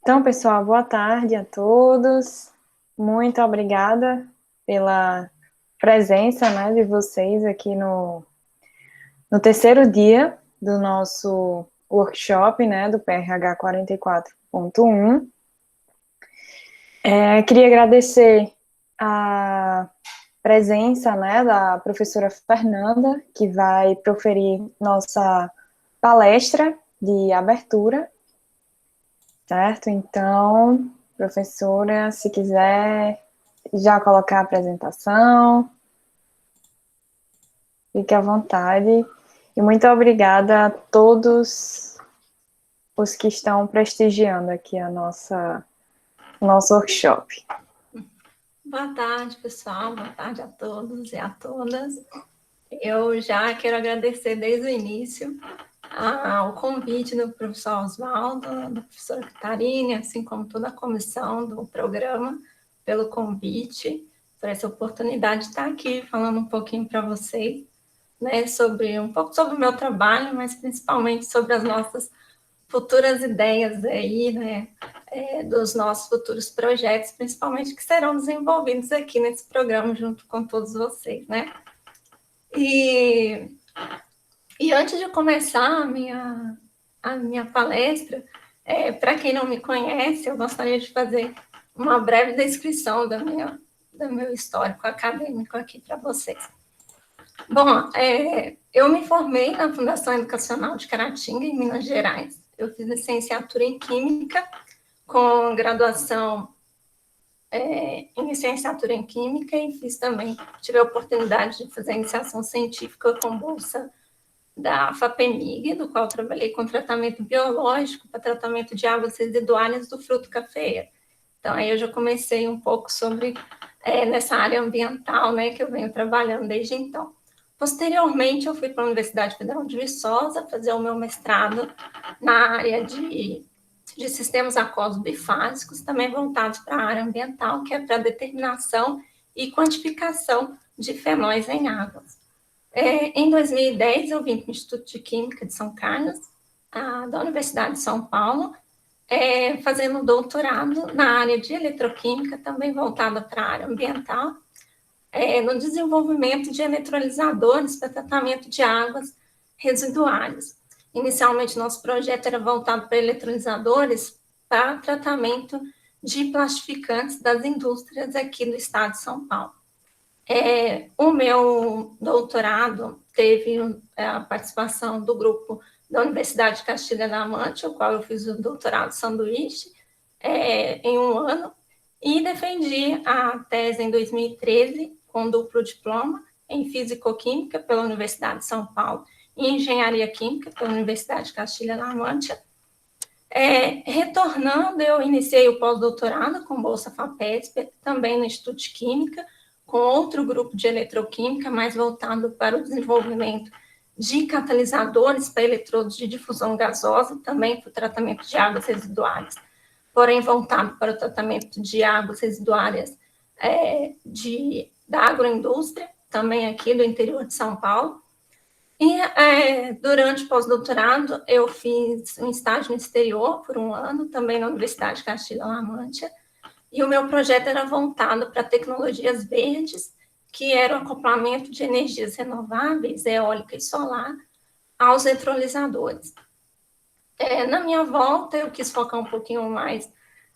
Então, pessoal, boa tarde a todos. Muito obrigada pela presença, né, de vocês aqui no terceiro dia do nosso workshop, né, do PRH 44.1. Queria agradecer a presença, né, da professora Fernanda, que vai proferir nossa palestra de abertura. Certo? Então, professora, se quiser já colocar a apresentação, fique à vontade. E muito obrigada a todos os que estão prestigiando aqui o nosso workshop. Boa tarde, pessoal. Boa tarde a todos e a todas. Eu já quero agradecer desde o início ao convite do professor Oswaldo, da professora Catarine, assim como toda a comissão do programa, pelo convite, por essa oportunidade de estar aqui falando um pouquinho para vocês, né, um pouco sobre o meu trabalho, mas principalmente sobre as nossas futuras ideias aí, né, dos nossos futuros projetos, principalmente que serão desenvolvidos aqui nesse programa junto com todos vocês, né? E antes de começar a minha palestra, para quem não me conhece, eu gostaria de fazer uma breve descrição do meu histórico acadêmico aqui para vocês. Bom, eu me formei na Fundação Educacional de Caratinga, em Minas Gerais. Eu fiz licenciatura em Química, com graduação em licenciatura em Química, e tive a oportunidade de fazer iniciação científica com bolsa da FAPEMIG, do qual trabalhei com tratamento biológico para tratamento de águas residuárias do fruto cafeeiro. Então, aí eu já comecei um pouco nessa área ambiental, né, que eu venho trabalhando desde então. Posteriormente, eu fui para a Universidade Federal de Viçosa fazer o meu mestrado na área de sistemas aquosos bifásicos, também voltados para a área ambiental, que é para determinação e quantificação de fenóis em águas. Em 2010, eu vim para o Instituto de Química de São Carlos, da Universidade de São Paulo, fazendo doutorado na área de eletroquímica, também voltada para a área ambiental, no desenvolvimento de eletrolisadores para tratamento de águas residuárias. Inicialmente, nosso projeto era voltado para eletrolisadores para tratamento de plastificantes das indústrias aqui do estado de São Paulo. O meu doutorado teve a participação do grupo da Universidade de Castilha-La Mancha, o qual eu fiz o doutorado sanduíche em um ano, e defendi a tese em 2013, com duplo diploma, em Físico-Química pela Universidade de São Paulo e Engenharia Química pela Universidade de Castilha-La Mancha. Retornando, eu iniciei o pós-doutorado com bolsa FAPESP, também no Instituto de Química, com outro grupo de eletroquímica, mais voltado para o desenvolvimento de catalisadores para eletrodos de difusão gasosa, também para o tratamento de águas residuárias, porém voltado para o tratamento de águas residuárias da agroindústria, também aqui do interior de São Paulo. E durante o pós-doutorado, eu fiz um estágio no exterior por um ano, também na Universidade de Castilha-La Mancha, e o meu projeto era voltado para tecnologias verdes, que era o acoplamento de energias renováveis, eólica e solar, aos eletrolisadores. Na minha volta, eu quis focar um pouquinho mais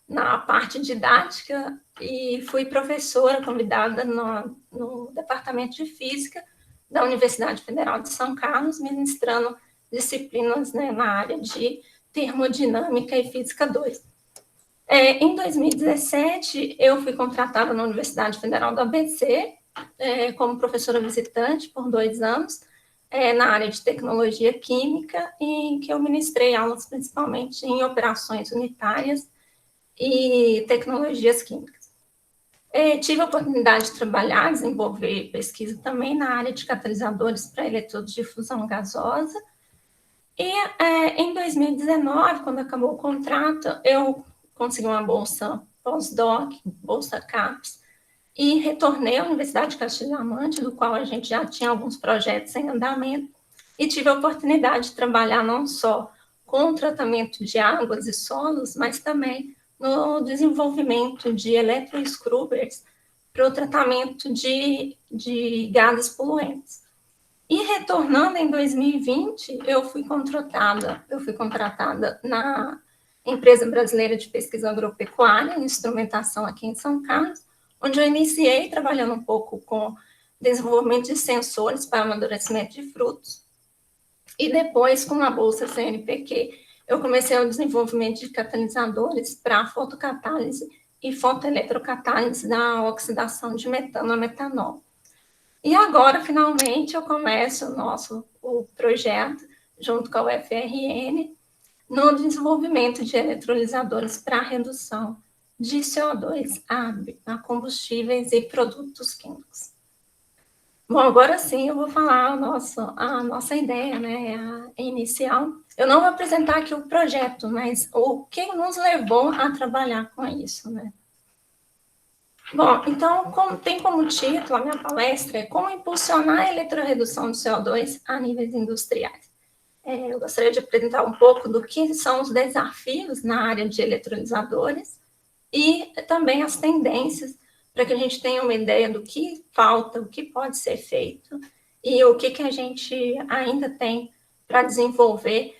na parte didática e fui professora convidada no Departamento de Física da Universidade Federal de São Carlos, ministrando disciplinas, né, na área de termodinâmica e física 2. Em 2017, eu fui contratada na Universidade Federal do ABC como professora visitante por 2 anos, na área de tecnologia química, em que eu ministrei aulas principalmente em operações unitárias e tecnologias químicas. Tive a oportunidade de trabalhar, desenvolver pesquisa também na área de catalisadores para eletrodos de fusão gasosa. E em 2019, quando acabou o contrato, eu consegui uma bolsa pós-doc, bolsa CAPES, e retornei à Universidade de Castilha-La Mancha, do qual a gente já tinha alguns projetos em andamento, e tive a oportunidade de trabalhar não só com tratamento de águas e solos, mas também no desenvolvimento de eletroscrubbers para o tratamento de gases poluentes. E retornando em 2020, eu fui contratada na Empresa Brasileira de Pesquisa Agropecuária, em instrumentação aqui em São Carlos, onde eu iniciei trabalhando um pouco com desenvolvimento de sensores para amadurecimento de frutos. E depois, com a Bolsa CNPq, eu comecei o desenvolvimento de catalisadores para fotocatálise e fotoeletrocatálise da oxidação de metano a metanol. E agora, finalmente, eu começo o projeto, junto com a UFRN, no desenvolvimento de eletrolisadores para redução de CO2 a combustíveis e produtos químicos. Bom, agora sim eu vou falar a nossa ideia, né, a inicial. Eu não vou apresentar aqui o projeto, mas o que nos levou a trabalhar com isso, né? Bom, então, tem como título a minha palestra é Como impulsionar a eletrorredução de CO2 a níveis industriais. Eu gostaria de apresentar um pouco do que são os desafios na área de eletrolisadores e também as tendências, para que a gente tenha uma ideia do que falta, o que pode ser feito e o que a gente ainda tem para desenvolver,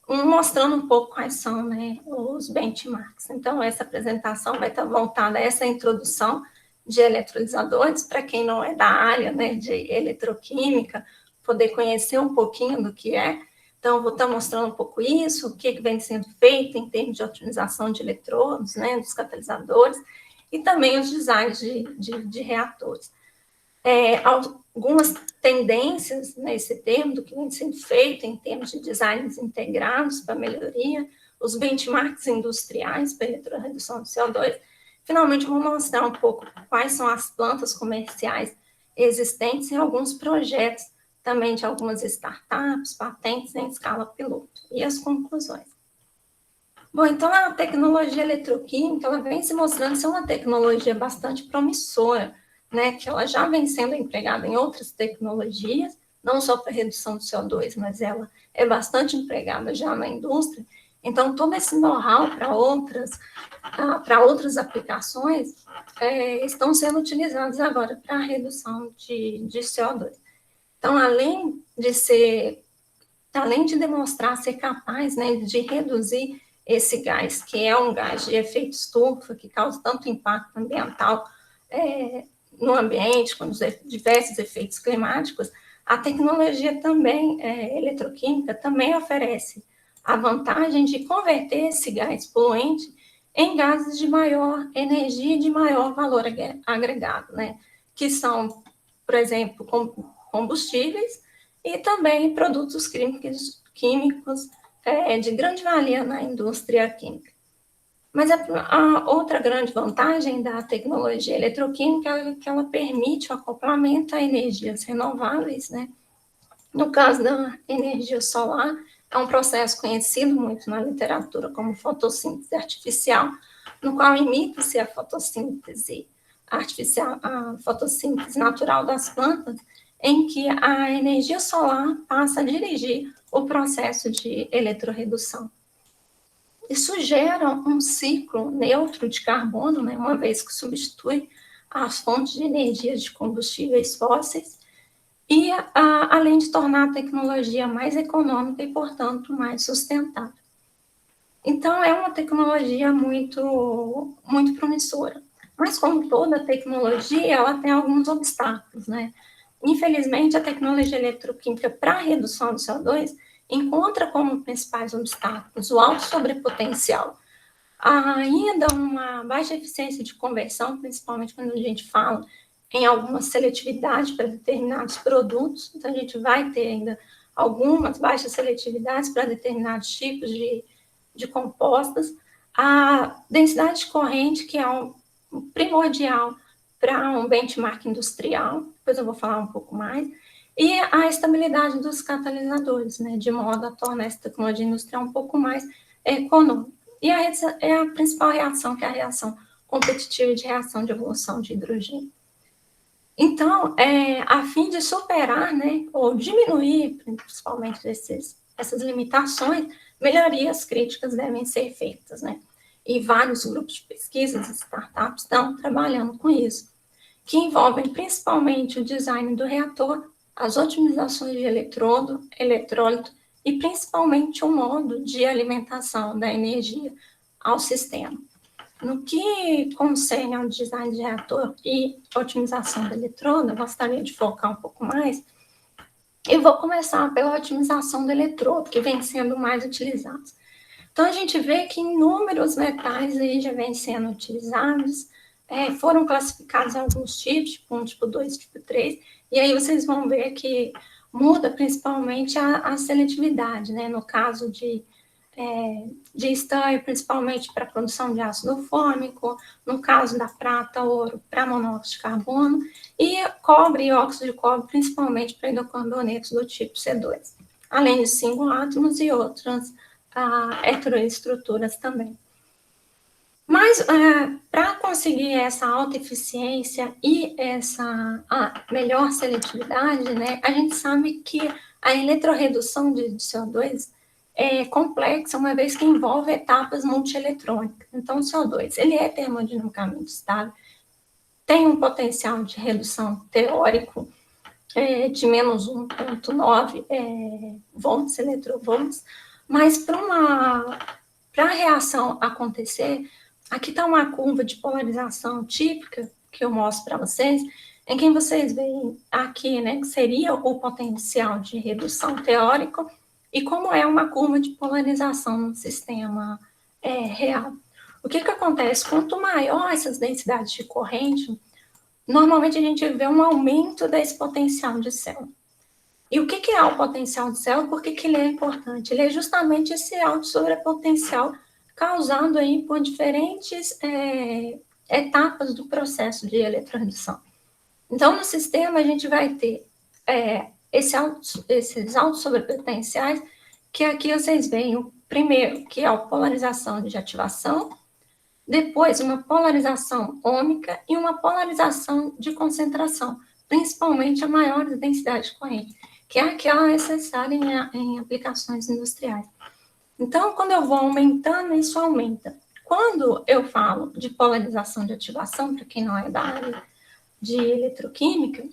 mostrando um pouco quais são, né, os benchmarks. Então, essa apresentação vai estar voltada a essa introdução de eletrolisadores, para quem não é da área, né, de eletroquímica, poder conhecer um pouquinho do que é. Então, vou estar mostrando um pouco isso, o que vem sendo feito em termos de otimização de eletrodos, né, dos catalisadores, e também os designs de reatores. Algumas tendências nesse termo do que vem sendo feito em termos de designs integrados para melhoria, os benchmarks industriais para eletrorredução de CO2. Finalmente, vou mostrar um pouco quais são as plantas comerciais existentes e alguns projetos também de algumas startups, patentes em escala piloto, e as conclusões. Bom, então a tecnologia eletroquímica, ela vem se mostrando ser uma tecnologia bastante promissora, né, que ela já vem sendo empregada em outras tecnologias, não só para redução do CO2, mas ela é bastante empregada já na indústria. Então, todo esse know-how para outras aplicações estão sendo utilizados agora para a redução de CO2. Então, além de demonstrar ser capaz, né, de reduzir esse gás, que é um gás de efeito estufa, que causa tanto impacto ambiental no ambiente, com os diversos efeitos climáticos, a tecnologia também, eletroquímica, também oferece a vantagem de converter esse gás poluente em gases de maior energia e de maior valor agregado, né? Que são, por exemplo, combustíveis e também produtos químicos de grande valia na indústria química. Mas a outra grande vantagem da tecnologia eletroquímica é que ela permite o acoplamento a energias renováveis, né? No caso da energia solar, é um processo conhecido muito na literatura como fotossíntese artificial, no qual imita-se a fotossíntese artificial, a fotossíntese natural das plantas, em que a energia solar passa a dirigir o processo de eletrorredução. Isso gera um ciclo neutro de carbono, né, uma vez que substitui as fontes de energia de combustíveis fósseis, e além de tornar a tecnologia mais econômica e, portanto, mais sustentável. Então, é uma tecnologia muito, muito promissora. Mas, como toda tecnologia, ela tem alguns obstáculos, né? Infelizmente, a tecnologia eletroquímica para a redução do CO2 encontra como principais obstáculos o alto sobrepotencial, ainda uma baixa eficiência de conversão, principalmente quando a gente fala em alguma seletividade para determinados produtos, então a gente vai ter ainda algumas baixas seletividades para determinados tipos de compostas, a densidade de corrente, que é um primordial para um benchmark industrial, depois eu vou falar um pouco mais, e a estabilidade dos catalisadores, né, de modo a tornar essa tecnologia industrial um pouco mais econômica. E a principal reação, que é a reação competitiva de reação de evolução de hidrogênio. Então, a fim de superar, né, ou diminuir, principalmente essas limitações, melhorias críticas devem ser feitas, né? e vários grupos de pesquisas e startups estão trabalhando com isso, que envolvem principalmente o design do reator, as otimizações de eletrodo, eletrólito e principalmente o modo de alimentação da energia ao sistema. No que concerne ao design de reator e otimização do eletrodo, eu gostaria de focar um pouco mais. Eu vou começar pela otimização do eletrodo, que vem sendo mais utilizado. Então, a gente vê que inúmeros metais aí já vêm sendo utilizados, foram classificados em alguns tipos, tipo 1, tipo 2, tipo 3, e aí vocês vão ver que muda principalmente a seletividade, né? No caso de estanho, principalmente para a produção de ácido fórmico, no caso da prata, ouro, para monóxido de carbono, e cobre e óxido de cobre, principalmente para hidrocarbonetos do tipo C2, além de single-átomos e outras heteroestruturas também. Mas, para conseguir essa alta eficiência e essa melhor seletividade, né, a gente sabe que a eletroredução de CO2 é complexa, uma vez que envolve etapas multieletrônicas. Então, o CO2 ele é termodinamicamente estável, tem um potencial de redução teórico de menos 1,9 volts, eletrovolts, mas para a reação acontecer, aqui está uma curva de polarização típica que eu mostro para vocês, em que vocês veem aqui, né, que seria o potencial de redução teórico e como é uma curva de polarização no sistema real. O que acontece? Quanto maior essas densidades de corrente, normalmente a gente vê um aumento desse potencial de célula. E o que é o potencial de célula? Por que ele é importante? Ele é justamente esse alto sobrepotencial causado aí por diferentes etapas do processo de eletroredução. Então, no sistema, a gente vai ter esses altos sobrepotenciais, que aqui vocês veem o primeiro, que é a polarização de ativação, depois uma polarização ômica e uma polarização de concentração, principalmente a maior densidade de corrente, que é aquela necessária em aplicações industriais. Então, quando eu vou aumentando, isso aumenta. Quando eu falo de polarização de ativação, para quem não é da área de eletroquímica,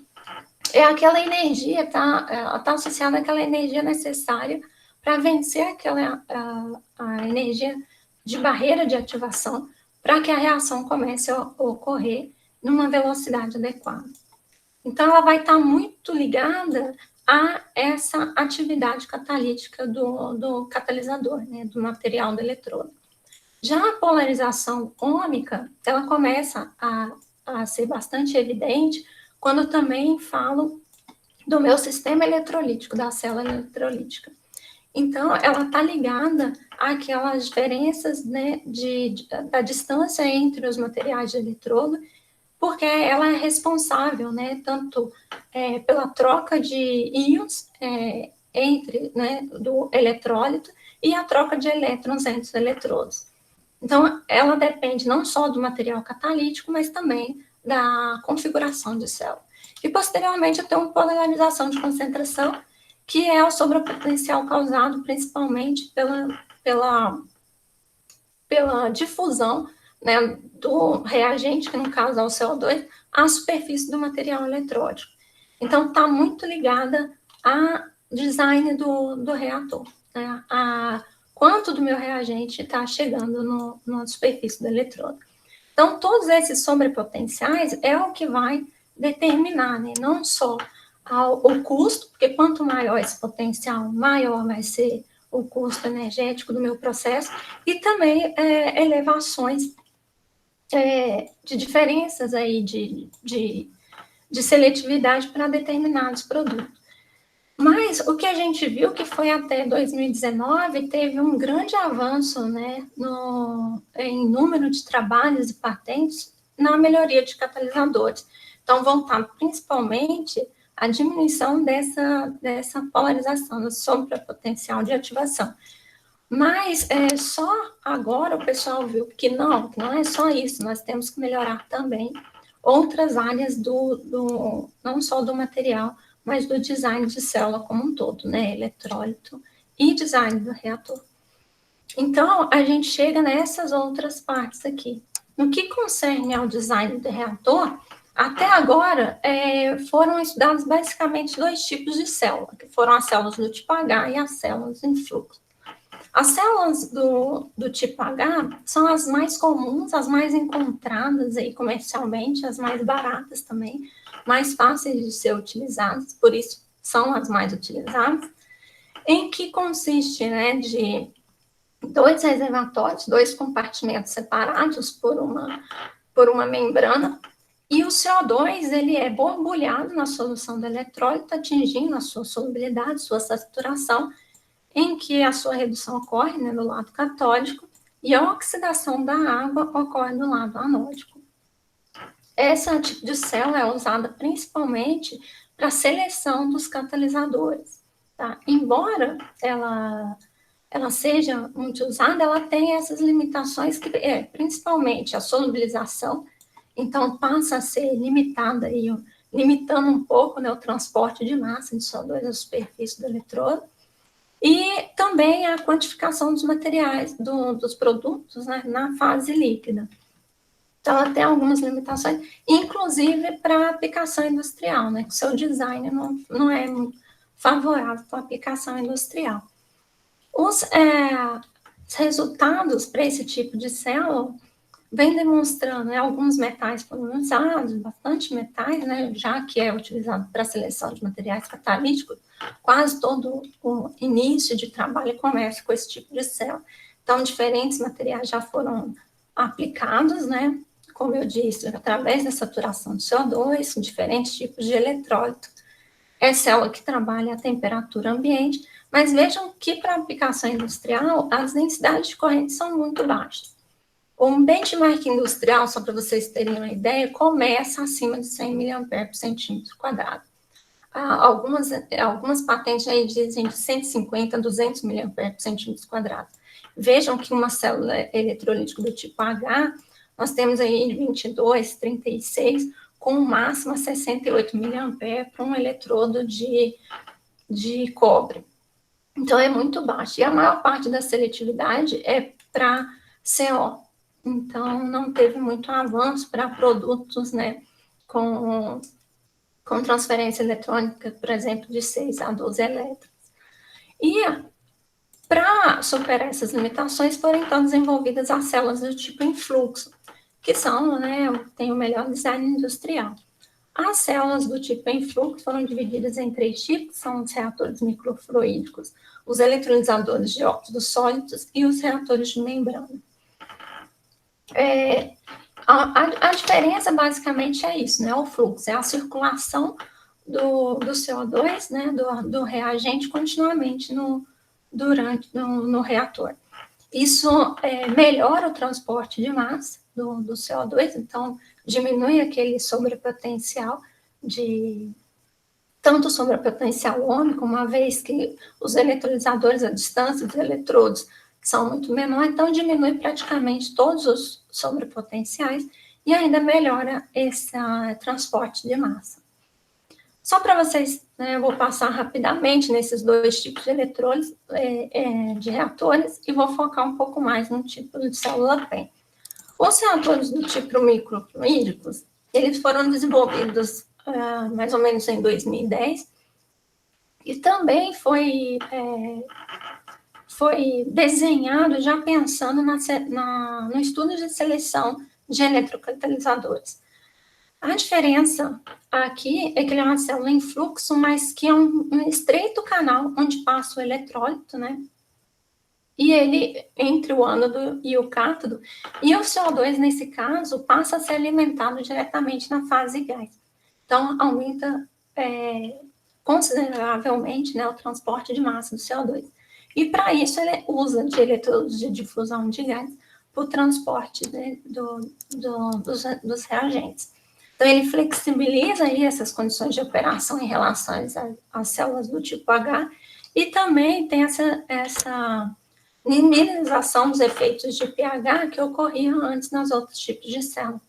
é aquela energia, ela está associada àquela energia necessária para vencer aquela a energia de barreira de ativação, para que a reação comece a ocorrer numa velocidade adequada. Então, ela vai estar muito ligada a essa atividade catalítica do catalisador, né, do material do eletrodo. Já a polarização ômica, ela começa a ser bastante evidente quando eu também falo do meu sistema eletrolítico, da célula eletrolítica. Então, ela está ligada àquelas diferenças, né, da distância entre os materiais de eletrodo, porque ela é responsável, né, tanto pela troca de íons entre, né, do eletrólito e a troca de elétrons entre os eletrodos. Então, ela depende não só do material catalítico, mas também da configuração de célula. E, posteriormente, eu tenho uma polarização de concentração, que é o sobrepotencial causado principalmente pela difusão, né, do reagente, que no caso é o CO2, à superfície do material eletrônico. Então, está muito ligada ao design do reator, né, a quanto do meu reagente está chegando na superfície do eletrodo. Então, todos esses sobrepotenciais é o que vai determinar, né, não só o custo, porque quanto maior esse potencial, maior vai ser o custo energético do meu processo, e também elevações de diferenças aí de seletividade para determinados produtos. Mas o que a gente viu que foi até 2019, teve um grande avanço, né, em número de trabalhos e patentes na melhoria de catalisadores. Então, voltado principalmente à diminuição dessa polarização, do sobrepotencial de ativação. Mas só agora o pessoal viu que não é só isso, nós temos que melhorar também outras áreas não só do material, mas do design de célula como um todo, né, eletrólito e design do reator. Então, a gente chega nessas outras partes aqui. No que concerne ao design do reator, até agora foram estudados basicamente 2 tipos de célula, que foram as células do tipo H e as células em fluxo. As células do tipo H são as mais comuns, as mais encontradas aí comercialmente, as mais baratas também, mais fáceis de ser utilizadas, por isso são as mais utilizadas, em que consiste, né, de 2 reservatórios, 2 compartimentos separados por uma membrana, e o CO2 ele é borbulhado na solução do eletrólito, atingindo a sua solubilidade, sua saturação, em que a sua redução ocorre, né, no lado catódico, e a oxidação da água ocorre do lado anódico. Esse tipo de célula é usada principalmente para a seleção dos catalisadores. Tá? Embora ela seja muito usada, ela tem essas limitações que principalmente a solubilização, então passa a ser limitada aí, limitando um pouco, né, o transporte de massa de CO2 à superfície do eletrodo, e também a quantificação dos materiais, dos produtos, né, na fase líquida. Então, ela tem algumas limitações, inclusive para aplicação industrial, né, que o seu design não é muito favorável para aplicação industrial. Os resultados para esse tipo de célula vem demonstrando, né, alguns metais foram usados, bastante metais, né, já que é utilizado para a seleção de materiais catalíticos, quase todo o início de trabalho e comércio com esse tipo de célula. Então, diferentes materiais já foram aplicados, né, como eu disse, através da saturação de CO2, com diferentes tipos de eletrólito. É célula que trabalha a temperatura ambiente, mas vejam que para aplicação industrial, as densidades de corrente são muito baixas. Um benchmark industrial, só para vocês terem uma ideia, começa acima de 100 mA por centímetro quadrado. Algumas patentes aí dizem de 150 a 200 mA por centímetro quadrado. Vejam que uma célula eletrolítica do tipo H, nós temos aí 22, 36, com o máximo 68 mA para um eletrodo de cobre. Então, é muito baixo. E a maior parte da seletividade é para CO. Então, não teve muito avanço para produtos, né, com transferência eletrônica, por exemplo, de 6 a 12 elétrons. E para superar essas limitações, foram então desenvolvidas as células do tipo em fluxo, que são, né, tem o melhor design industrial. As células do tipo em fluxo foram divididas em 3 tipos, são os reatores microfluídicos, os eletrolisadores de óxidos sólidos e os reatores de membrana. A diferença basicamente é isso, né? O fluxo é a circulação do CO2, né, do reagente continuamente no reator. Isso melhora o transporte de massa do CO2, então diminui aquele sobrepotencial tanto sobrepotencial ômico, uma vez que os eletrolisadores, a distância dos eletrodos são muito menor, então diminui praticamente todos os sobrepotenciais e ainda melhora esse transporte de massa. Só para vocês, né, eu vou passar rapidamente nesses 2 tipos de eletrodos, de reatores, e vou focar um pouco mais no tipo de célula PEM. Os reatores do tipo microfluídicos, eles foram desenvolvidos mais ou menos em 2010, e também foi desenhado já pensando no estudo de seleção de eletrocatalisadores. A diferença aqui é que ele é uma célula em fluxo, mas que é um estreito canal onde passa o eletrólito, né? E ele, entre o ânodo e o cátodo, e o CO2, nesse caso, passa a ser alimentado diretamente na fase gás. Então, aumenta consideravelmente, né, o transporte de massa do CO2. E, para isso, ele usa de eletrodos de difusão de gás para o transporte, né, dos reagentes. Então, ele flexibiliza aí essas condições de operação em relação às células do tipo H e também tem essa minimização dos efeitos de pH que ocorriam antes nos outros tipos de célula.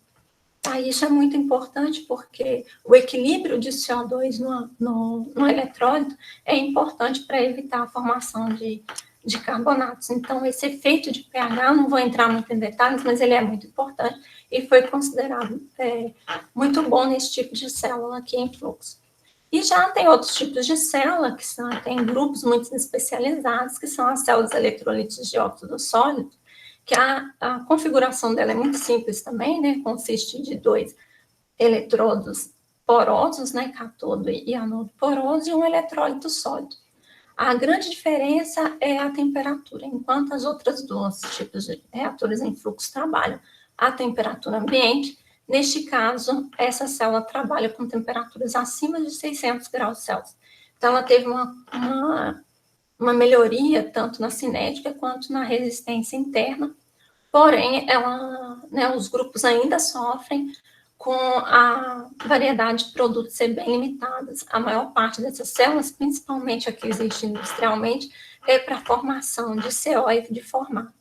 Isso é muito importante porque o equilíbrio de CO2 no eletrólito é importante para evitar a formação de de carbonatos. Então, esse efeito de pH, não vou entrar muito em detalhes, mas ele é muito importante e foi considerado muito bom nesse tipo de célula aqui em fluxo. E já tem outros tipos de célula, que tem grupos muito especializados, que são as células eletrolites de óxido sólido, que a configuração dela é muito simples também, né? Consiste de 2 eletrodos porosos, né? Cátodo e anodo poroso, e um eletrólito sólido. A grande diferença é a temperatura. Enquanto as outras duas tipos de reatores em fluxo trabalham a temperatura ambiente, neste caso, essa célula trabalha com temperaturas acima de 600 graus Celsius. Então, ela teve uma melhoria tanto na cinética quanto na resistência interna, porém, os grupos ainda sofrem com a variedade de produtos ser bem limitadas. A maior parte dessas células, principalmente a que existe industrialmente, é para a formação de CO e de formato.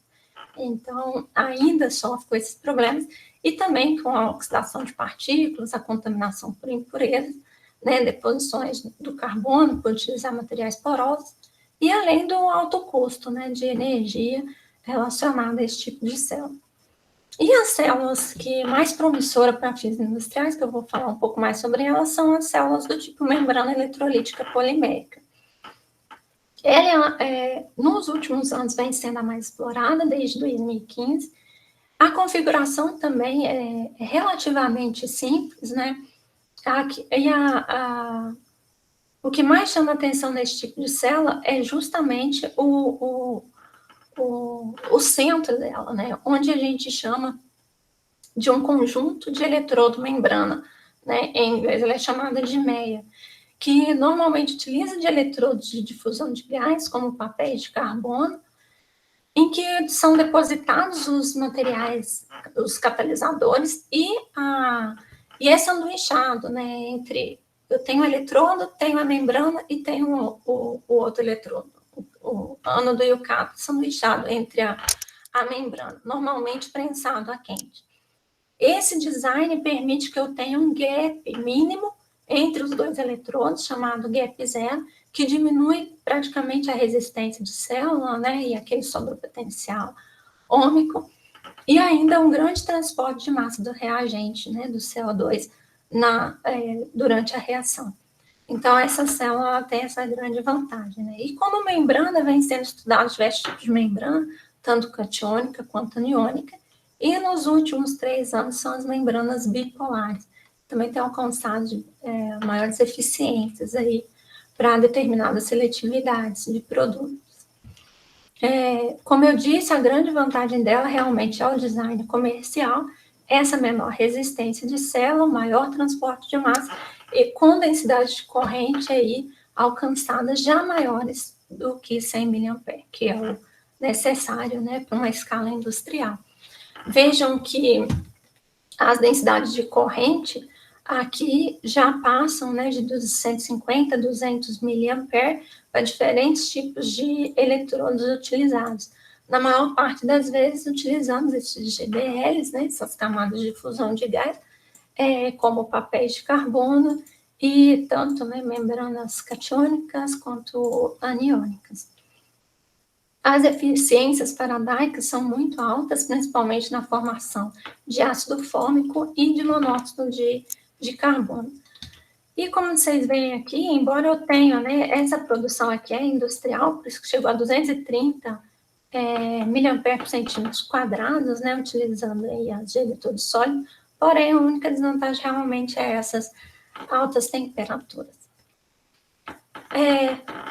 Então, ainda sofre com esses problemas e também com a oxidação de partículas, a contaminação por impurezas, né, deposições do carbono por utilizar materiais porosos e além do alto custo, né, de energia relacionado a esse tipo de célula. E as células que mais promissoras para fins industriais, que eu vou falar um pouco mais sobre elas, são as células do tipo membrana eletrolítica polimérica. Ela, nos últimos anos, vem sendo a mais explorada, desde 2015. A configuração também é relativamente simples, né? O que mais chama atenção nesse tipo de célula é justamente o centro dela, né? Onde a gente chama de um conjunto de eletrodo-membrana, né? Em inglês ela é chamada de meia, que normalmente utiliza de eletrodos de difusão de gás, como papéis de carbono, em que são depositados os materiais, os catalisadores, e é sanduichado, né? Eu tenho o eletrodo, tenho a membrana e tenho o outro eletrodo, o ânodo e o cátodo, sanduichado entre a membrana, normalmente prensado a quente. Esse design permite que eu tenha um gap mínimo entre os dois eletrodos, chamado gap zero, que diminui praticamente a resistência de célula, né, e aquele sobrepotencial ôhmico, e ainda um grande transporte de massa do reagente, né, do CO2, durante a reação. Então, essa célula tem essa grande vantagem, né? E como membrana, vem sendo estudado diversos tipos de membrana, tanto catiônica quanto aniônica, e nos últimos 3 anos são as membranas bipolares. Também tem alcançado maiores eficiências aí para determinadas seletividades de produtos. Como eu disse, a grande vantagem dela realmente é o design comercial, essa menor resistência de célula, maior transporte de massa e com densidade de corrente aí alcançadas já maiores do que 100 mA, que é o necessário, né, para uma escala industrial. Vejam que as densidades de corrente aqui já passam, né, de 150 a 200 mA para diferentes tipos de eletrodos utilizados. Na maior parte das vezes, utilizamos esses GBLs, né, essas camadas de fusão de gás, como papéis de carbono e tanto, né, membranas catiônicas quanto aniônicas. As eficiências paradaicas são muito altas, principalmente na formação de ácido fórmico e de monóxido de carbono. E como vocês veem aqui, embora eu tenha, né, essa produção aqui é industrial, por isso que chegou a 230 mA por centímetros quadrados, né, utilizando aí as eletrodos sólidos, porém a única desvantagem realmente é essas altas temperaturas.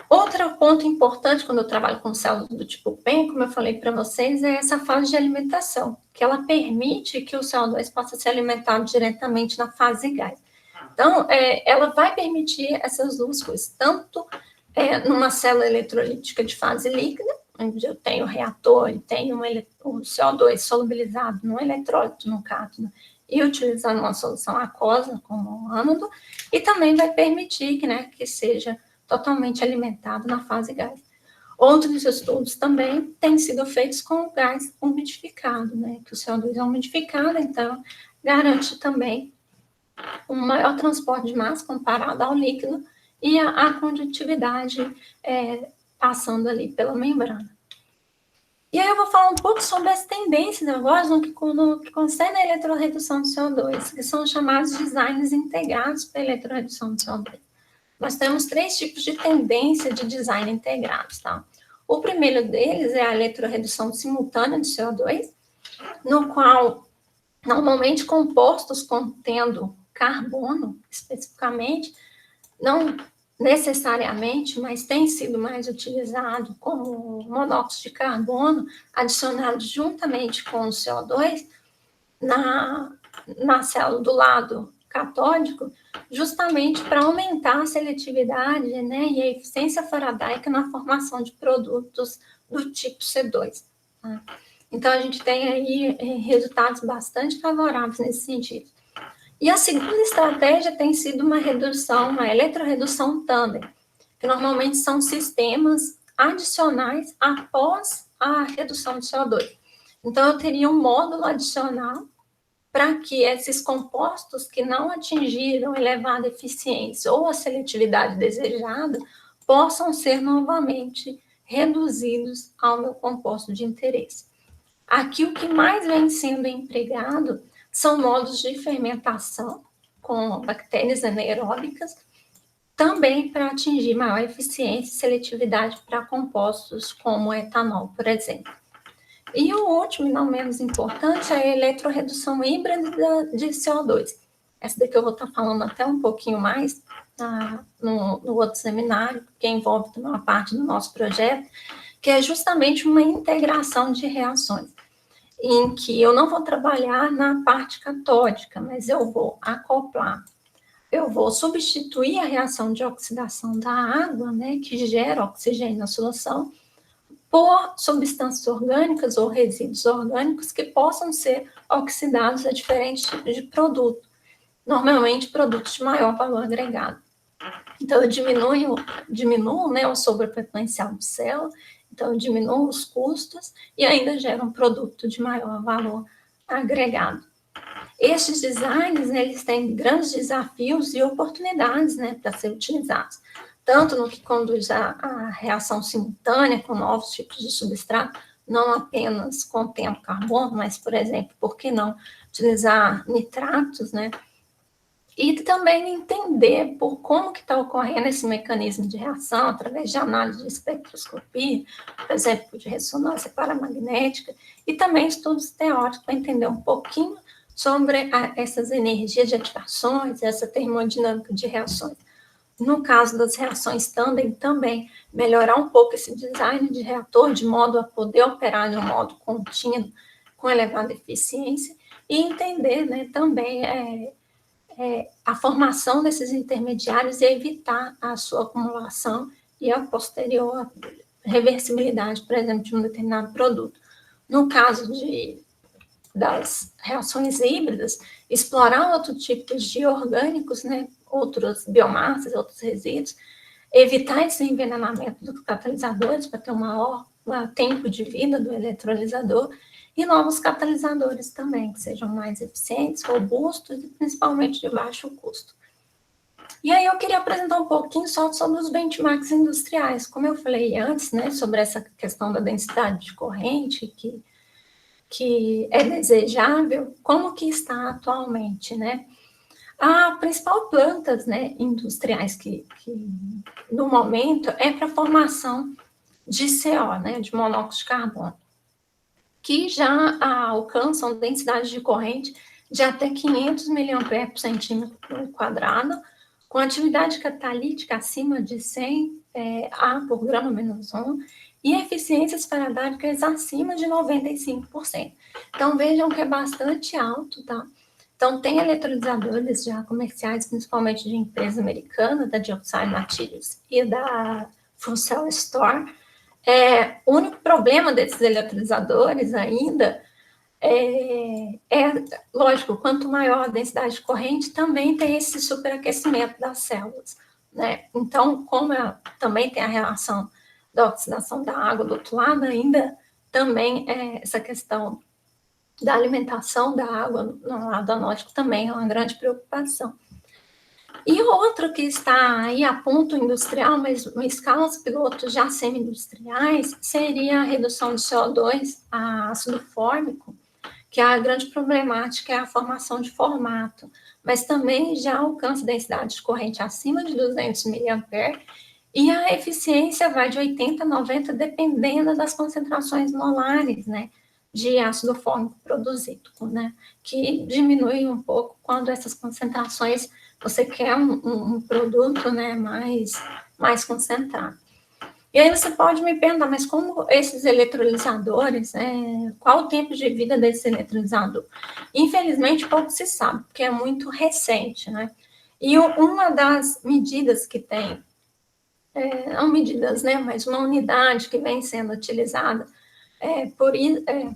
Outro ponto importante quando eu trabalho com células do tipo PEN, como eu falei para vocês, é essa fase de alimentação, que ela permite que o CO2 possa ser alimentado diretamente na fase gás. Então, ela vai permitir essas duas coisas, tanto numa célula eletrolítica de fase líquida, onde eu tenho o reator e tenho o CO2 solubilizado no eletrólito, no cátodo, e utilizando uma solução aquosa, como o ânodo, e também vai permitir que seja totalmente alimentado na fase gás. Outros estudos também têm sido feitos com o gás umidificado, né, que o CO2 é umidificado, então garante também um maior transporte de massa comparado ao líquido e a condutividade passando ali pela membrana. um pouco sobre as tendências agora no que concerne a eletrorredução de CO2, que são chamados designs integrados para a eletrorredução de CO2. Nós temos 3 tipos de tendência de design integrados, tá? O primeiro deles é a eletrorredução simultânea de CO2, no qual, normalmente, compostos contendo carbono, especificamente, não necessariamente, mas tem sido mais utilizado como monóxido de carbono, adicionado juntamente com o CO2 na célula do lado catódico, justamente para aumentar a seletividade, né, e a eficiência faradaica na formação de produtos do tipo C2. Tá? Então, a gente tem aí resultados bastante favoráveis nesse sentido. E a segunda estratégia tem sido uma eletrorredução tandem, que normalmente são sistemas adicionais após a redução de CO2. Então, eu teria um módulo adicional para que esses compostos que não atingiram elevada eficiência ou a seletividade desejada possam ser novamente reduzidos ao meu composto de interesse. Aqui, o que mais vem sendo empregado são modos de fermentação com bactérias anaeróbicas, também para atingir maior eficiência e seletividade para compostos como etanol, por exemplo. E o último, e não menos importante, é a eletrorredução híbrida de CO2. Essa daqui eu vou estar falando até um pouquinho mais no outro seminário, que envolve uma parte do nosso projeto, que é justamente uma integração de reações, em que eu não vou trabalhar na parte catódica, mas eu vou acoplar, eu vou substituir a reação de oxidação da água, né, que gera oxigênio na solução, por substâncias orgânicas ou resíduos orgânicos que possam ser oxidados a diferentes tipos de produto, normalmente produtos de maior valor agregado. Então, eu diminuo, né, o sobrepotencial de célula, então eu diminuo os custos e ainda gero um produto de maior valor agregado. Estes designs, né, eles têm grandes desafios e oportunidades, né, para ser utilizados, tanto no que conduz à reação simultânea com novos tipos de substrato, não apenas contendo carbono, mas, por exemplo, por que não utilizar nitratos, né? E também entender por como que está ocorrendo esse mecanismo de reação através de análise de espectroscopia, por exemplo, de ressonância paramagnética, e também estudos teóricos para entender um pouquinho sobre essas energias de ativações, essa termodinâmica de reações. No caso das reações tandem, também melhorar um pouco esse design de reator, de modo a poder operar de um modo contínuo, com elevada eficiência, e entender, né, também a formação desses intermediários e evitar a sua acumulação e a posterior reversibilidade, por exemplo, de um determinado produto. No caso das reações híbridas, explorar outros tipos de orgânicos, né, outras biomassas, outros resíduos, evitar esse envenenamento dos catalisadores para ter um maior tempo de vida do eletrolisador, e novos catalisadores também, que sejam mais eficientes, robustos e principalmente de baixo custo. E aí eu queria apresentar um pouquinho só sobre os benchmarks industriais. Como eu falei antes, né, sobre essa questão da densidade de corrente, que é desejável, como que está atualmente, né? A principal plantas, né, industriais que no momento é para formação de CO, né, de monóxido de carbono, que já alcançam densidade de corrente de até 500 mA por centímetro quadrado, com atividade catalítica acima de 100 A por grama menos 1, e eficiências faradáicas acima de 95%. Então, vejam que é bastante alto, tá? Então, tem eletrolisadores já comerciais, principalmente de empresa americana, da Dioxide Materials e da Full Cell Store. O único problema desses eletrolisadores ainda lógico, quanto maior a densidade de corrente, também tem esse superaquecimento das células, né? Então, como também tem a relação da oxidação da água do outro lado, ainda também essa questão da alimentação da água no lado anótico também é uma grande preocupação. E outro que está aí a ponto industrial, mas em escalas pilotos já semi-industriais, seria a redução de CO2 a ácido fórmico, que a grande problemática é a formação de formato, mas também já alcança densidade de corrente acima de 200 mA, e a eficiência vai de 80 a 90, dependendo das concentrações molares, né, de ácido fórmico produzido, né, que diminui um pouco quando essas concentrações, você quer um produto, né, mais concentrado. E aí você pode me perguntar, mas como esses eletrolisadores, qual o tempo de vida desse eletrolisador? Infelizmente, pouco se sabe, porque é muito recente, né? E uma das medidas que tem, não medidas, né, mas uma unidade que vem sendo utilizada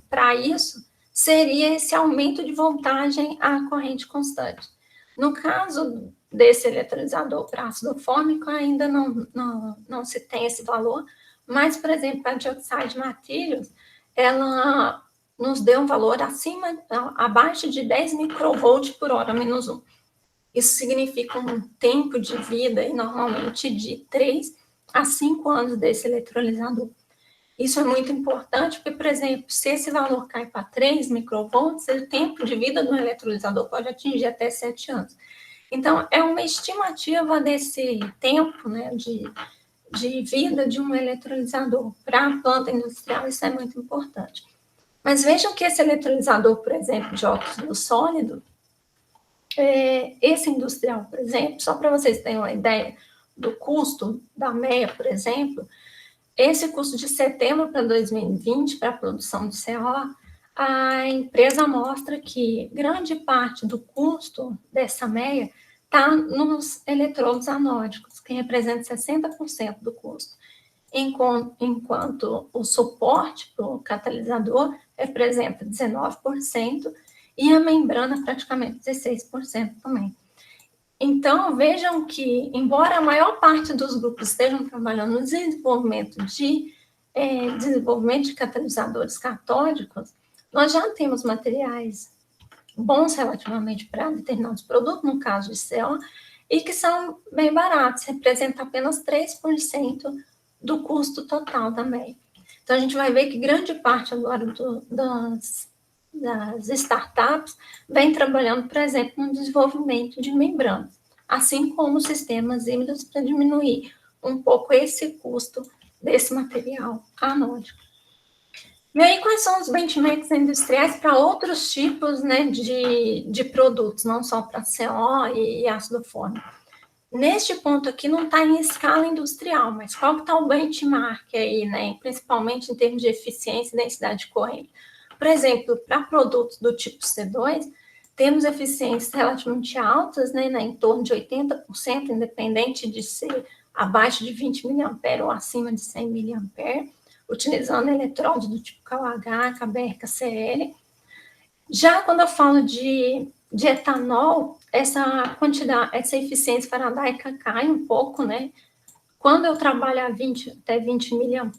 para isso, seria esse aumento de voltagem à corrente constante. No caso desse eletrolisador para ácido fórmico, ainda não se tem esse valor, mas, por exemplo, a Dioxide Materials, ela nos deu um valor abaixo de 10 microvolt por hora menos 1. Isso significa um tempo de vida, e normalmente de 3 a 5 anos desse eletrolisador. Isso é muito importante, porque, por exemplo, se esse valor cai para 3 microvolts, o tempo de vida do eletrolisador pode atingir até 7 anos. Então, é uma estimativa desse tempo, né, de vida de um eletrolisador para a planta industrial, isso é muito importante. Mas vejam que esse eletrolisador, por exemplo, de óxido sólido, esse industrial, por exemplo, só para vocês terem uma ideia do custo da MEA, por exemplo, esse custo de setembro para 2020, para a produção de CO, a empresa mostra que grande parte do custo dessa MEA está nos eletrodos anódicos, que representa 60% do custo, enquanto o suporte para o catalisador representa 19% e a membrana praticamente 16% também. Então, vejam que, embora a maior parte dos grupos estejam trabalhando no desenvolvimento de catalisadores catódicos, nós já temos materiais bons relativamente para determinados produtos, no caso de CO, e que são bem baratos, representam apenas 3% do custo total da MEI. Então, a gente vai ver que grande parte agora das startups vem trabalhando, por exemplo, no desenvolvimento de membranas, assim como sistemas híbridos para diminuir um pouco esse custo desse material anódico. E aí, quais são os benchmarks industriais para outros tipos, né, de produtos, não só para CO e ácido fórmico? Neste ponto aqui não está em escala industrial, mas qual que está o benchmark aí, né, principalmente em termos de eficiência e densidade de corrente? Por exemplo, para produtos do tipo C2, temos eficiências relativamente altas, né, em torno de 80%, independente de ser abaixo de 20 mA ou acima de 100 mA, utilizando eletródos do tipo KUH, KBr, KCl. Já quando eu falo de etanol, essa quantidade, essa eficiência faradaica cai um pouco, né? Quando eu trabalho até 20 mA,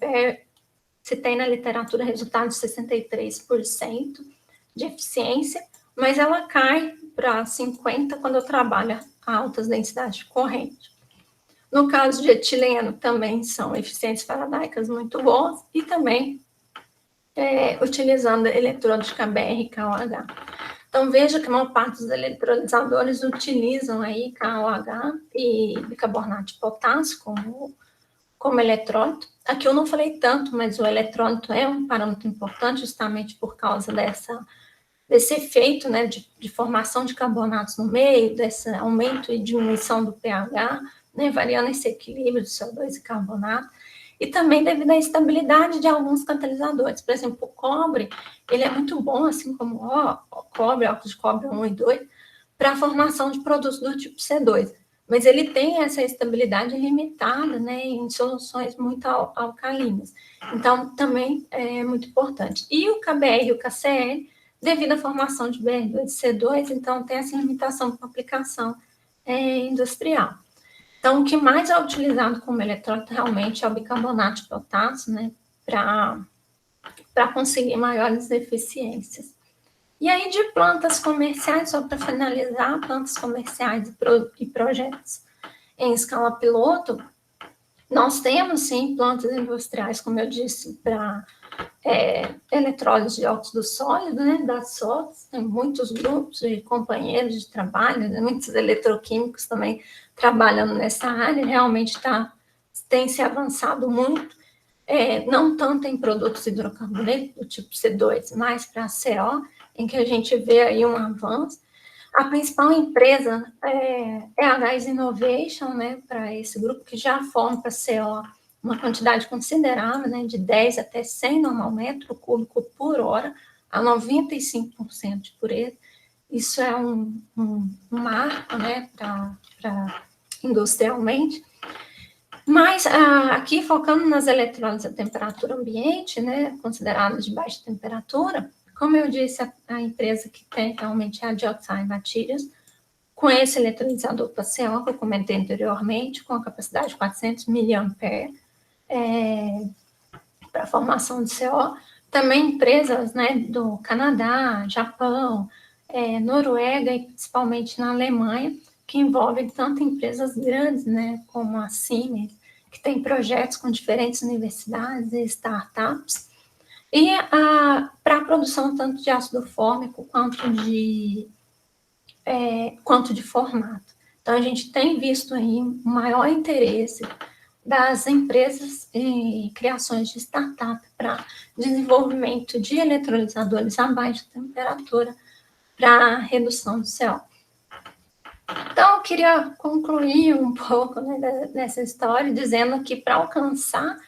se tem na literatura resultado de 63% de eficiência, mas ela cai para 50% quando eu trabalho a altas densidades de corrente. No caso de etileno, também são eficiências faradaicas muito boas, e também utilizando eletrodos de KBr e KOH. Então, veja que a maior parte dos eletrolisadores utilizam aí KOH e bicarbonato de potássio como eletrólito. Aqui eu não falei tanto, mas o eletrólito é um parâmetro importante justamente por causa desse efeito, né, de formação de carbonatos no meio, desse aumento e diminuição do pH, né, variando esse equilíbrio de CO2 e carbonato, e também devido à estabilidade de alguns catalisadores. Por exemplo, o cobre, ele é muito bom, assim como o cobre, óxido de cobre 1 e 2, para a formação de produtos do tipo C2. Mas ele tem essa estabilidade limitada, né, em soluções muito alcalinas. Então, também é muito importante. E o KBr e o KCl, devido à formação de BR2 e C2, então tem essa limitação para aplicação industrial. Então, o que mais é utilizado como eletrólito realmente é o bicarbonato de potássio, né, para conseguir maiores eficiências. E aí, de plantas comerciais, só para finalizar, plantas comerciais e projetos em escala piloto, nós temos, sim, plantas industriais, como eu disse, para eletrólise de óxido sólido, né, da SOX, tem muitos grupos de companheiros de trabalho, né, muitos eletroquímicos também trabalhando nessa área, realmente tem se avançado muito, não tanto em produtos hidrocarbonetos do tipo C2, mas para CO, em que a gente vê aí um avanço. A principal empresa é a Gás Innovation, né, para esse grupo, que já forma para CO uma quantidade considerável, né, de 10 até 100 normalmetro cúbico por hora, a 95% de pureza. Isso é um marco, né, para industrialmente. Mas aqui, focando nas eletrólises a temperatura ambiente, né, consideradas de baixa temperatura, como eu disse, a empresa que tem realmente é a Geotime Materials, com esse eletrolisador para CO, que eu comentei anteriormente, com a capacidade de 400 mA para a formação de CO. Também empresas, né, do Canadá, Japão, Noruega e principalmente na Alemanha, que envolvem tanto empresas grandes, né, como a Siemens, que tem projetos com diferentes universidades e startups, e para a produção tanto de ácido fórmico quanto de formato. Então, a gente tem visto aí um maior interesse das empresas e criações de startup para desenvolvimento de eletrolisadores a baixa temperatura para redução do CO. Então, eu queria concluir um pouco, né, dessa história, dizendo que para alcançar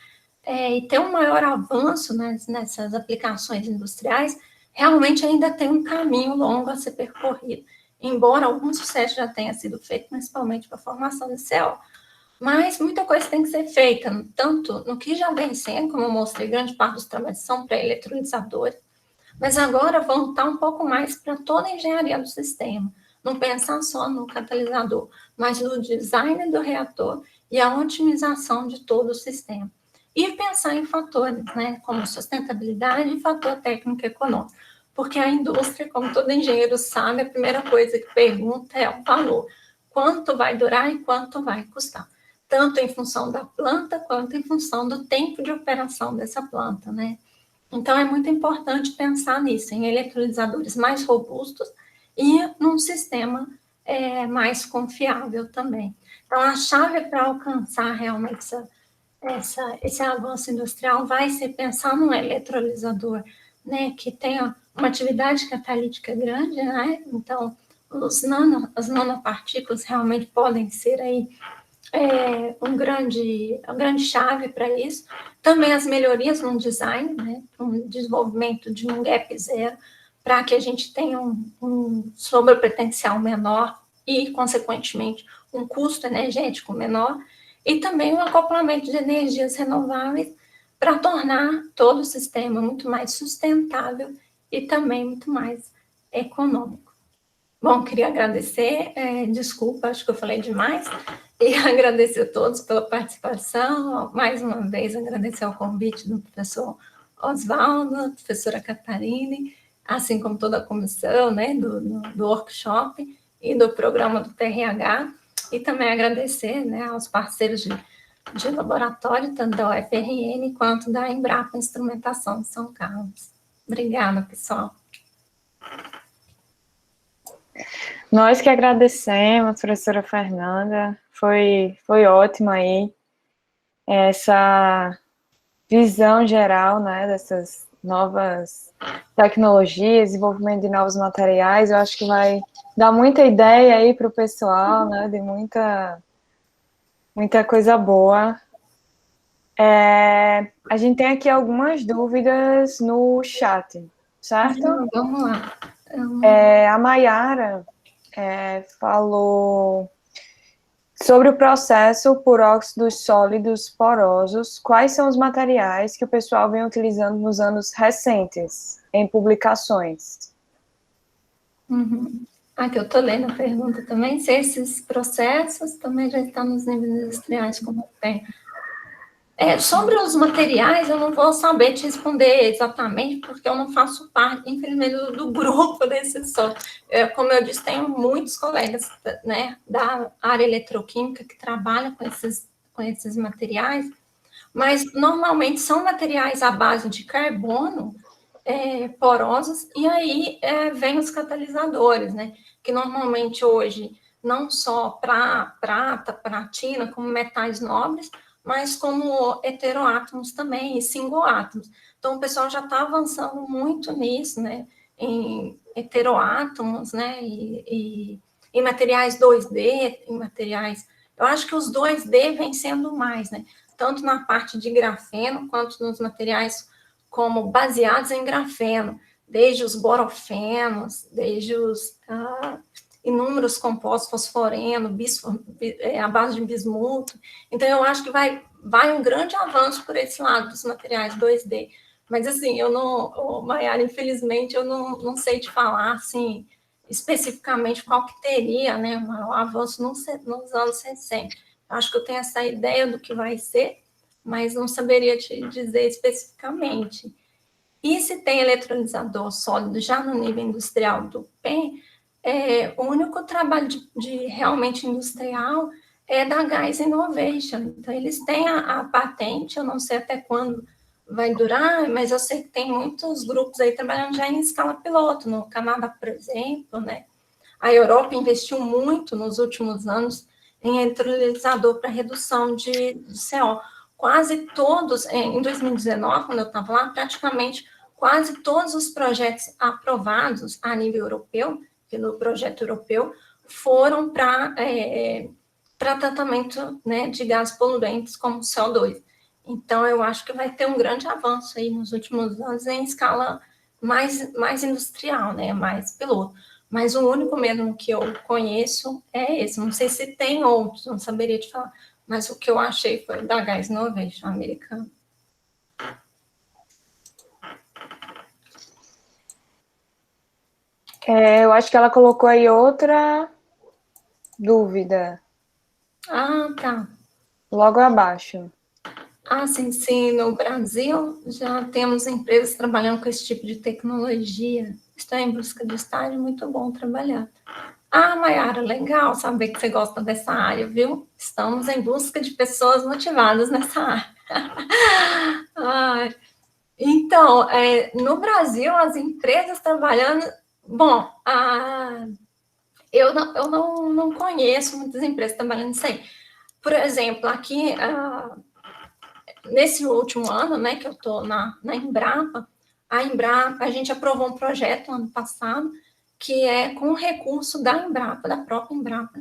e ter um maior avanço, né, nessas aplicações industriais, realmente ainda tem um caminho longo a ser percorrido, embora algum sucesso já tenha sido feito, principalmente para a formação de CO. Mas muita coisa tem que ser feita, tanto no que já vem sendo, como eu mostrei, grande parte dos trabalhos são para eletrolisadores, mas agora voltar um pouco mais para toda a engenharia do sistema, não pensar só no catalisador, mas no design do reator e a otimização de todo o sistema. E pensar em fatores, né, como sustentabilidade e fator técnico econômico, porque a indústria, como todo engenheiro sabe, a primeira coisa que pergunta é o valor. Quanto vai durar e quanto vai custar? Tanto em função da planta, quanto em função do tempo de operação dessa planta, né? Então, é muito importante pensar nisso, em eletrolisadores mais robustos e num sistema mais confiável também. Então, a chave para alcançar realmente esse avanço industrial vai ser pensar num eletrolisador, né, que tenha uma atividade catalítica grande, né? Então, as nanopartículas realmente podem ser aí uma grande chave para isso. Também as melhorias no design, né, um desenvolvimento de um gap zero, para que a gente tenha um sobrepotencial menor e, consequentemente, um custo energético menor, e também um acoplamento de energias renováveis para tornar todo o sistema muito mais sustentável e também muito mais econômico. Bom, queria agradecer, desculpa, acho que eu falei demais, e agradecer a todos pela participação, mais uma vez agradecer ao convite do professor Oswaldo, da professora Catarine, assim como toda a comissão, né, do workshop e do programa do TRH, e também agradecer, né, aos parceiros de laboratório, tanto da UFRN quanto da Embrapa Instrumentação de São Carlos. Obrigada, pessoal. Nós que agradecemos, professora Fernanda, foi ótimo aí essa visão geral, né, dessas novas tecnologias, desenvolvimento de novos materiais. Eu acho que vai dar muita ideia aí para o pessoal, né, de muita coisa boa. A gente tem aqui algumas dúvidas no chat, certo? Vamos lá. A Maiara falou sobre o processo por óxidos sólidos porosos. Quais são os materiais que o pessoal vem utilizando nos anos recentes, em publicações? Aqui eu estou lendo a pergunta também, se esses processos também já estão nos níveis industriais, como tem. Sobre os materiais, eu não vou saber te responder exatamente, porque eu não faço parte, infelizmente, do grupo desses só. Como eu disse, tenho muitos colegas, né, da área eletroquímica que trabalham com esses materiais, mas normalmente são materiais à base de carbono, porosos, e aí vem os catalisadores, né, que normalmente hoje, não só para prata, platina, como metais nobres, mas como heteroátomos também, e single átomos. Então, o pessoal já está avançando muito nisso, né, em heteroátomos, né, e em materiais 2D, em materiais... Eu acho que os 2D vem sendo mais, né, tanto na parte de grafeno, quanto nos materiais como baseados em grafeno, desde os borofenos, desde os inúmeros compostos fosforeno, a base de bismuto. Então, eu acho que vai um grande avanço por esse lado dos materiais 2D. Mas, assim, eu não, Maiara, infelizmente, eu não sei te falar, assim, especificamente qual que teria, né, um avanço nos anos recentes. Acho que eu tenho essa ideia do que vai ser, mas não saberia te dizer especificamente. E se tem eletrolisador sólido já no nível industrial do PEN, o único trabalho de realmente industrial é da Gás Innovation. Então, eles têm a patente, eu não sei até quando vai durar, mas eu sei que tem muitos grupos aí trabalhando já em escala piloto, no Canadá, por exemplo, né? A Europa investiu muito nos últimos anos em eletrolisador para redução de CO. Quase todos, em 2019, quando eu estava lá, praticamente quase todos os projetos aprovados a nível europeu, pelo projeto europeu, foram para tratamento, né, de gases poluentes como CO2. Então, eu acho que vai ter um grande avanço aí nos últimos anos em escala mais industrial, né, mais piloto. Mas o único mesmo que eu conheço é esse. Não sei se tem outros, não saberia te falar. Mas o que eu achei foi da Gás Innovation americano. Eu acho que ela colocou aí outra dúvida. Ah, tá. Logo abaixo. Sim. No Brasil já temos empresas trabalhando com esse tipo de tecnologia. Está em busca de estágio, muito bom trabalhar. Maiara, legal saber que você gosta dessa área, viu? Estamos em busca de pessoas motivadas nessa área. Então, no Brasil, as empresas trabalhando... Bom, eu não conheço muitas empresas trabalhando nisso aí. Por exemplo, aqui, nesse último ano, né, que eu estou na Embrapa, a gente aprovou um projeto ano passado, que é com recurso da Embrapa, da própria Embrapa,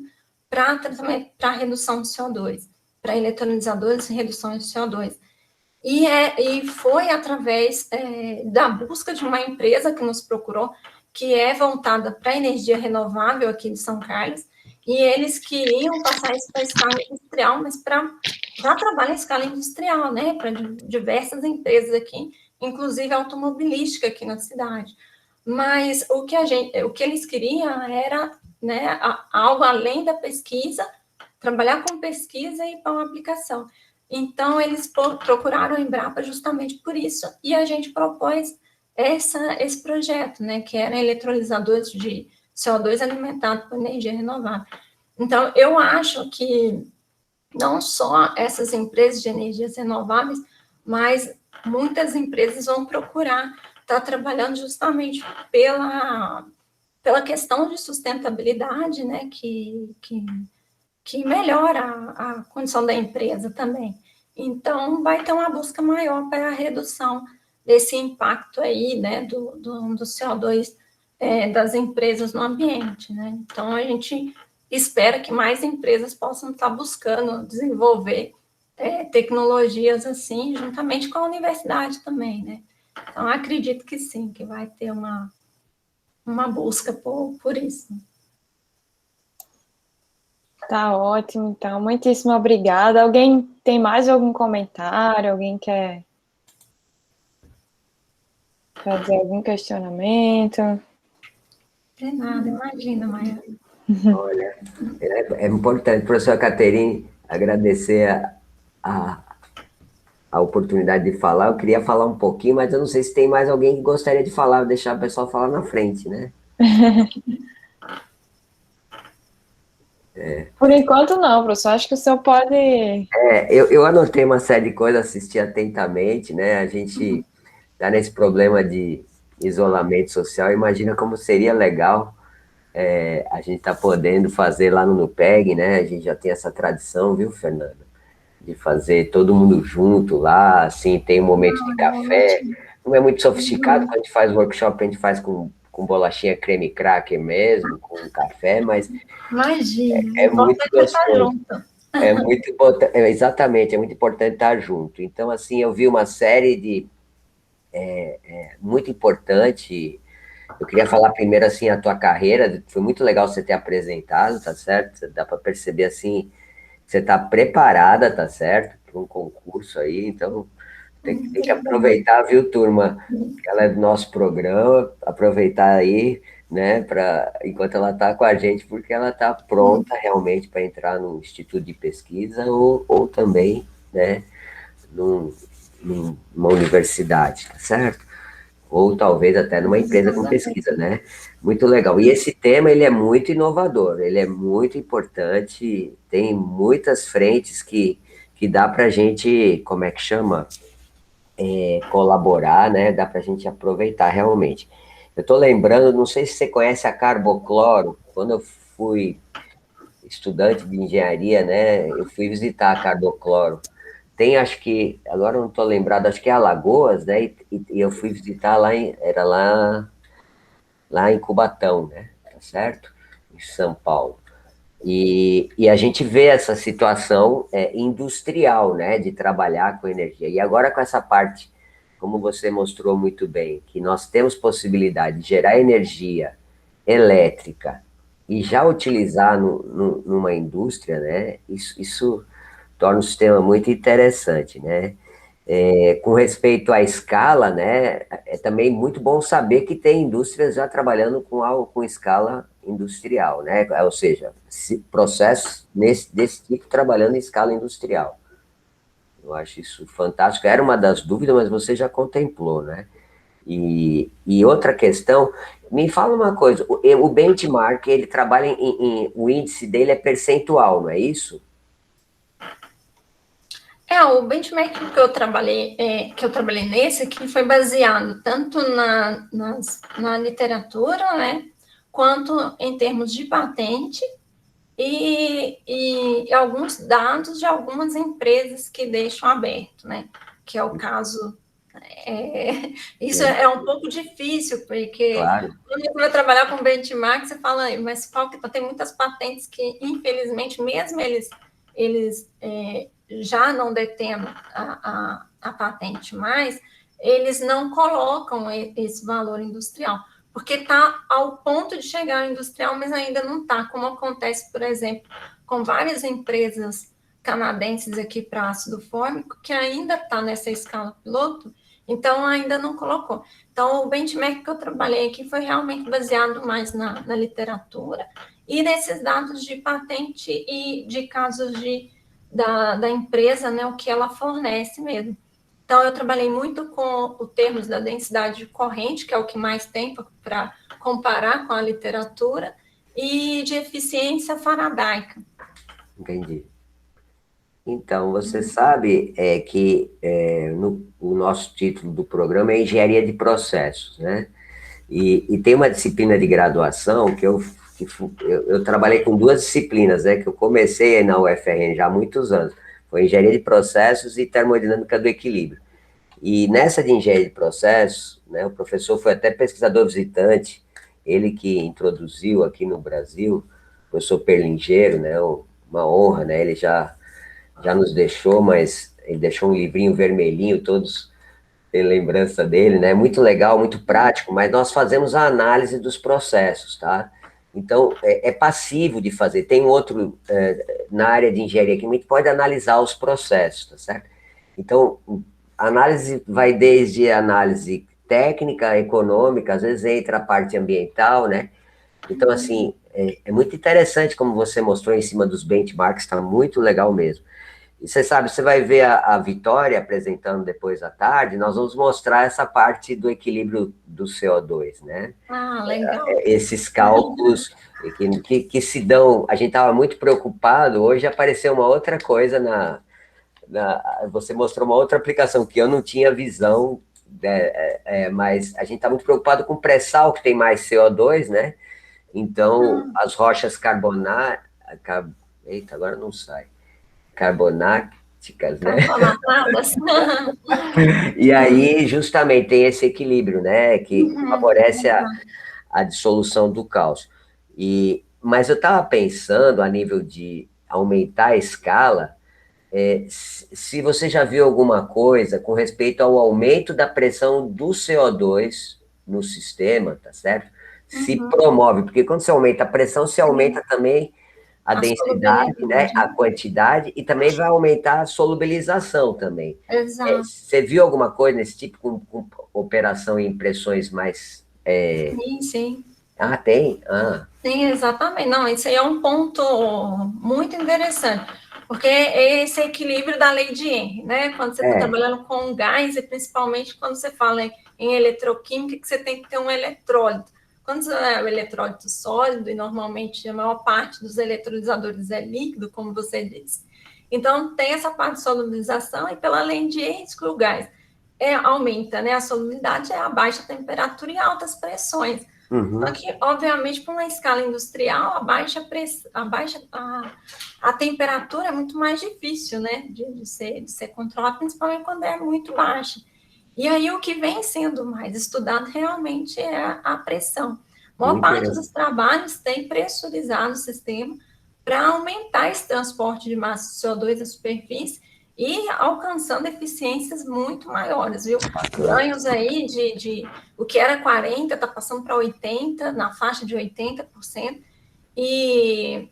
para redução de CO2, para eletrolisadores e redução de CO2. E foi através da busca de uma empresa que nos procurou, que é voltada para a energia renovável aqui de São Carlos, e eles queriam passar isso para a escala industrial, mas já trabalha em escala industrial, né, para diversas empresas aqui, inclusive automobilística aqui na cidade. Mas o que eles queriam era, né, algo além da pesquisa, trabalhar com pesquisa e com aplicação. Então, eles procuraram a Embrapa justamente por isso, e a gente propôs esse projeto, né, que era eletrolisadores de CO2 alimentados por energia renovável. Então, eu acho que não só essas empresas de energias renováveis, mas muitas empresas vão procurar estar trabalhando justamente pela questão de sustentabilidade, né, que melhora a condição da empresa também. Então, vai ter uma busca maior para a redução desse impacto aí, né, do CO2 das empresas no ambiente, né? Então, a gente espera que mais empresas possam estar buscando desenvolver tecnologias assim, juntamente com a universidade também, né? Então, acredito que sim, que vai ter uma busca por isso. Tá ótimo, então. Muitíssimo obrigada. Alguém tem mais algum comentário? Alguém quer fazer algum questionamento? De nada, imagina, Maia. Olha, é importante, professora Caterine, agradecer a oportunidade de falar. Eu queria falar um pouquinho, mas eu não sei se tem mais alguém que gostaria de falar, deixar o pessoal falar na frente, né? Por enquanto, não, professor. Acho que o senhor pode. Eu anotei uma série de coisas, assisti atentamente, né? A gente está nesse problema de isolamento social. Imagina como seria legal a gente tá podendo fazer lá no Nupeg, né? A gente já tem essa tradição, viu, Fernanda? De fazer todo mundo junto lá, assim, tem um momento de café. Ótimo. Não é muito sofisticado, Uhum. quando a gente faz workshop, a gente faz com bolachinha creme cracker mesmo, com café, mas Imagina, o é muito importante é estar gostoso. junto. É muito importante, exatamente, é muito importante estar junto. Então, assim, eu vi uma série de muito importante. Eu queria falar primeiro assim a tua carreira, foi muito legal você ter apresentado, tá certo? Dá para perceber assim, você está preparada, tá certo? Para um concurso aí, então tem que Obrigada. aproveitar, viu, turma? Ela é do nosso programa, aproveitar aí, né, enquanto ela está com a gente, porque ela está pronta realmente para entrar no instituto de pesquisa ou também, né, num, numa universidade, tá certo? Ou talvez até numa empresa com pesquisa, Exatamente. né? Muito legal. E esse tema, ele é muito inovador, ele é muito importante, tem muitas frentes que dá para a gente, como é que chama? Colaborar, né? Dá para a gente aproveitar realmente. Eu estou lembrando, não sei se você conhece a carbocloro, quando eu fui estudante de engenharia, né? Eu fui visitar a carbocloro. Tem, acho que, agora eu não estou lembrado, acho que é Alagoas, né? E eu fui visitar lá, era lá em Cubatão, né? Tá certo? Em São Paulo. E a gente vê essa situação industrial, né? De trabalhar com energia. E agora com essa parte, como você mostrou muito bem, que nós temos possibilidade de gerar energia elétrica e já utilizar numa indústria, né? Isso torna o sistema muito interessante, né? Com respeito à escala, né, é também muito bom saber que tem indústrias já trabalhando com escala industrial, né? Ou seja, processos desse tipo trabalhando em escala industrial. Eu acho isso fantástico. Era uma das dúvidas, mas você já contemplou, né? E outra questão, me fala uma coisa, o benchmark, ele trabalha o índice dele é percentual, não é isso? O benchmark que eu trabalhei nesse aqui foi baseado tanto na literatura, né, quanto em termos de patente e alguns dados de algumas empresas que deixam aberto, né, que é o caso. Isso é um pouco difícil, porque Claro, quando você vai trabalhar com benchmark, você fala, mas qual que tem muitas patentes que, infelizmente, mesmo eles já não detendo a patente mais, eles não colocam esse valor industrial, porque está ao ponto de chegar ao industrial, mas ainda não está, como acontece, por exemplo, com várias empresas canadenses aqui para ácido fórmico, que ainda está nessa escala piloto, então ainda não colocou. Então, o benchmark que eu trabalhei aqui foi realmente baseado mais na literatura e nesses dados de patente e de casos da empresa, né, o que ela fornece mesmo. Então, eu trabalhei muito com os termos da densidade corrente, que é o que mais tem para comparar com a literatura, e de eficiência faradaica. entendi. Então, você sabe que o nosso título do programa é Engenharia de Processos, né? E tem uma disciplina de graduação eu trabalhei com duas disciplinas, né? Que eu comecei na UFRN já há muitos anos. Foi Engenharia de Processos e Termodinâmica do Equilíbrio. E nessa de Engenharia de Processos, né, o professor foi até pesquisador visitante, ele que introduziu aqui no Brasil, o professor Perlingeiro, né? Uma honra, né? Ele já nos deixou, mas ele deixou um livrinho vermelhinho, todos têm lembrança dele, né? Muito legal, muito prático, mas nós fazemos a análise dos processos, tá? Então, é passivo de fazer. Tem outro, na área de engenharia química, que pode analisar os processos, tá certo? Então, a análise vai desde análise técnica, econômica, às vezes entra a parte ambiental, né? Então, assim, é muito interessante como você mostrou em cima dos benchmarks, está muito legal mesmo. E você sabe, você vai ver a Vitória apresentando depois à tarde, nós vamos mostrar essa parte do equilíbrio do CO2, né? Ah, legal. Esses cálculos que se dão, a gente estava muito preocupado, hoje apareceu uma outra coisa você mostrou uma outra aplicação que eu não tinha visão, mas a gente está muito preocupado com pré-sal, que tem mais CO2, né? Então, as rochas eita, agora não sai. Carbonáticas, né? Carbonatadas. E aí, justamente, tem esse equilíbrio, né? Que favorece a dissolução do cálcio. Mas eu estava pensando, a nível de aumentar a escala, se você já viu alguma coisa com respeito ao aumento da pressão do CO2 no sistema, tá certo? Se promove, porque quando você aumenta a pressão, você aumenta também a densidade, né, a quantidade, e também vai aumentar a solubilização também. Exato. Você viu alguma coisa nesse tipo com operação em pressões mais... Sim, sim. Ah, tem? Sim, exatamente. Não, isso aí é um ponto muito interessante, porque é esse equilíbrio da lei de Henry, né? Quando você está trabalhando com gás, e principalmente quando você fala em eletroquímica, que você tem que ter um eletrólito. Quando é o eletrólito sólido, e normalmente a maior parte dos eletrolisadores é líquido, como você disse. Então, tem essa parte de solubilização, e pela lei de Henry, que o gás aumenta, né? A solubilidade é a baixa temperatura e altas pressões. Só que, obviamente, para uma escala industrial, a temperatura é muito mais difícil, né, de ser controlada, principalmente quando é muito baixa. E aí, o que vem sendo mais estudado realmente é a pressão. A maior parte dos trabalhos tem pressurizado o sistema para aumentar esse transporte de massa de CO2 à superfície e alcançando eficiências muito maiores, viu? Ganhos aí de o que era 40% está passando para 80%, na faixa de 80%, e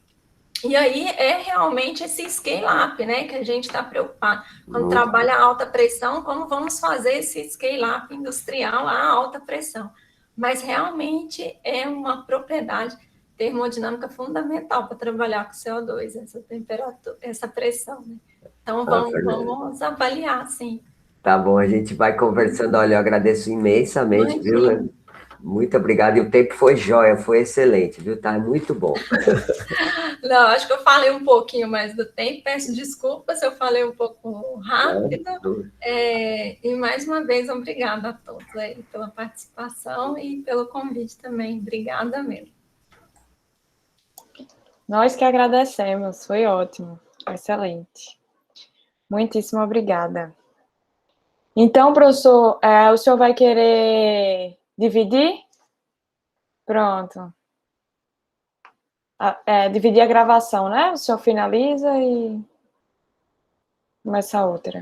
aí é realmente esse scale-up, né, que a gente está preocupado. Quando trabalha a alta pressão, como vamos fazer esse scale-up industrial a alta pressão? Mas realmente é uma propriedade termodinâmica fundamental para trabalhar com CO2, essa temperatura, essa pressão, né? Então, vamos avaliar, sim. Tá bom, a gente vai conversando. Olha, eu agradeço imensamente, viu? Muito obrigado. E o tempo foi jóia, foi excelente, viu? Tá muito bom. Não, acho que eu falei um pouquinho mais do tempo. Peço desculpas se eu falei um pouco rápido. E mais uma vez, obrigada a todos aí pela participação e pelo convite também. Obrigada mesmo. Nós que agradecemos, foi ótimo, excelente. Muitíssimo obrigada. Então, professor, o senhor vai querer dividir? Pronto. Dividir a gravação, né? O senhor finaliza e começa a outra.